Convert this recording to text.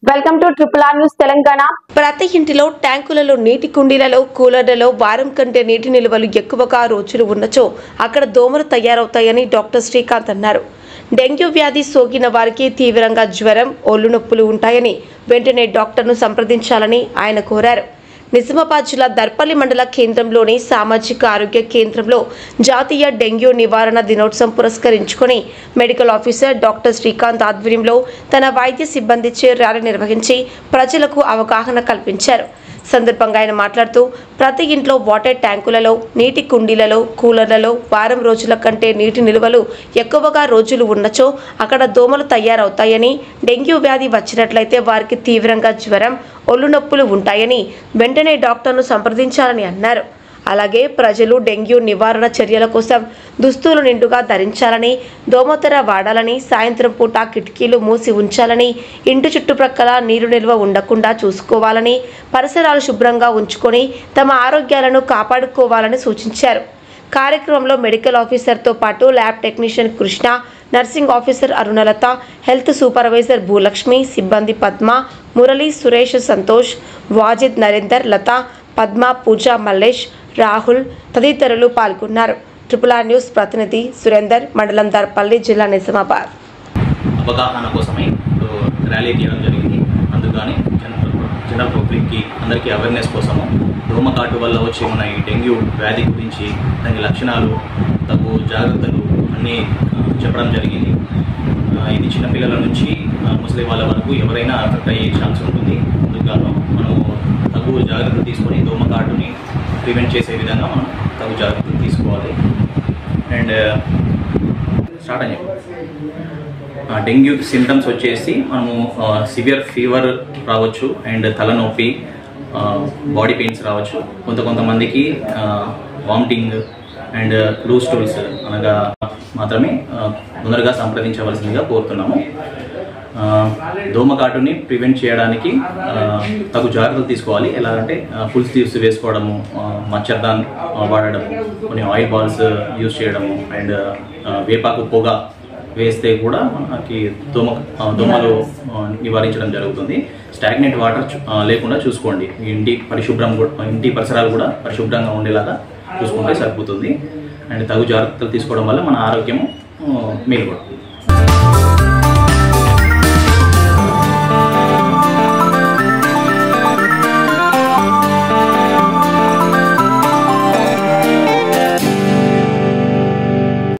Welcome to triple R news Telangana. ప్రతి ఇంటిలో ట్యాంకులలో నీటి కుండీలలో కూలర్లలో వారం కంటే నీటి నిల్వలు ఎక్కువగా రోజులు ఉన్నచో అక్కడ దోమలు తయారవుతాయని డాక్టర్ శ్రీకాంత్ అన్నారు. డెంగ్యూ వ్యాధి సోకిన వారికి తీవ్రంగా జ్వరం, ఒళ్ళు నొప్పులు ఉంటాయని వెంటనే డాక్టర్ను సంప్రదించాలని ఆయన కోరారు. నిజామాబాద్ జిల్లా దర్పల్లి మండల కేంద్రంలోని సామాజిక ఆరోగ్య కేంద్రంలో జాతీయ డెంగ్యూ నివారణ దినోత్సవం పురస్కరించుకొని మెడికల్ ఆఫీసర్ డాక్టర్ శ్రీకాంత్ ఆధ్వర్యంలో తన వైద్య సిబ్బందిచే ర్యాలీ నిర్వహించి ప్రజలకు అవగాహన కల్పించారు. సందర్భంగా ఆయన మాట్లాడుతూ ప్రతి ఇంట్లో వాటర్ ట్యాంకులలో, నీటి కుండీలలో, కూలర్లలో వారం రోజుల కంటే నీటి నిల్వలు ఎక్కువగా రోజులు ఉన్నచో అక్కడ దోమలు తయారవుతాయని, డెంగ్యూ వ్యాధి వచ్చినట్లయితే వారికి తీవ్రంగా జ్వరం, ఒళ్ళు నొప్పులు ఉంటాయని వెంటనే డాక్టర్ను సంప్రదించాలని అన్నారు. అలాగే ప్రజలు డెంగ్యూ నివారణ చర్యల కోసం దుస్తులు నిండుగా ధరించాలని, దోమతెర వాడాలని, సాయంత్రం పూట కిటికీలు మూసి ఉంచాలని, ఇంటి చుట్టుప్రక్కల నీరు నిల్వ ఉండకుండా చూసుకోవాలని, పరిసరాలు శుభ్రంగా ఉంచుకొని తమ ఆరోగ్యాలను కాపాడుకోవాలని సూచించారు. కార్యక్రమంలో మెడికల్ ఆఫీసర్తో పాటు lab technician Krishna, nursing officer Arunalatha, health supervisor Bhulakshmi, సిబ్బంది పద్మ, మురళి, సురేష్, సంతోష్, వాజిద్, నరేందర్, లత, పద్మ, పూజ, మల్లేష్, రాహుల్ తదితరులు పాల్గొన్నారు. ట్రిపుల్ ఆర్ న్యూస్ ప్రతినిధి సురేందర్, మండలం దర్పల్లి, జిల్లా నిజామాబాద్. అవగాహన కోసమై ర్యాలీ తీయడం జరిగింది. అందుకని జనరల్ పబ్లిక్కి అందరికీ అవేర్నెస్ కోసము దోమకాటు వల్ల వచ్చే మన ఈ డెంగ్యూ వ్యాధి గురించి, దాని లక్షణాలు, తగు జాగ్రత్తలు అన్నీ చెప్పడం జరిగింది. ఇది చిన్నపిల్లల నుంచి ముసలి వాళ్ళ వరకు ఎవరైనా అఫెక్ట్ అయ్యే ఛాన్స్ ఉంటుంది. అందుకని మనము తగు జాగ్రత్తలు తీసుకొని దోమకాటుని ప్రివెంట్ చేసే విధంగా మనం తగు జాగ్రత్తలు తీసుకోవాలి. అండ్ స్టార్ట్ అని డెంగ్యూ సింటమ్స్ వచ్చేసి మనము సివియర్ ఫీవర్ రావచ్చు, అండ్ తలనొప్పి, బాడీ పెయిన్స్ రావచ్చు. కొంతమందికి వామిటింగ్ అండ్ లూజ్ స్టూల్స్ అనగా మాత్రమే తొందరగా సంప్రదించవలసిందిగా కోరుతున్నాము. దోమకాటుని ప్రివెంట్ చేయడానికి తగు జాగ్రత్తలు తీసుకోవాలి. ఎలా అంటే ఫుల్ స్లీవ్స్ వేసుకోవడము, మచ్చర్దాన్ వాడడము, కొన్ని ఆయిల్ బాల్స్ యూజ్ చేయడము, అండ్ వేపాకు పొగ వేస్తే కూడా మనకి దోమలు నివారించడం జరుగుతుంది. స్టాగ్నెంట్ వాటర్ లేకుండా చూసుకోండి. ఇంటి పరిసరాలు కూడా పరిశుభ్రంగా ఉండేలాగా చూసుకుంటే సరిపోతుంది. అండ్ తగు జాగ్రత్తలు తీసుకోవడం వల్ల మన ఆరోగ్యం మేలుపడుతుంది.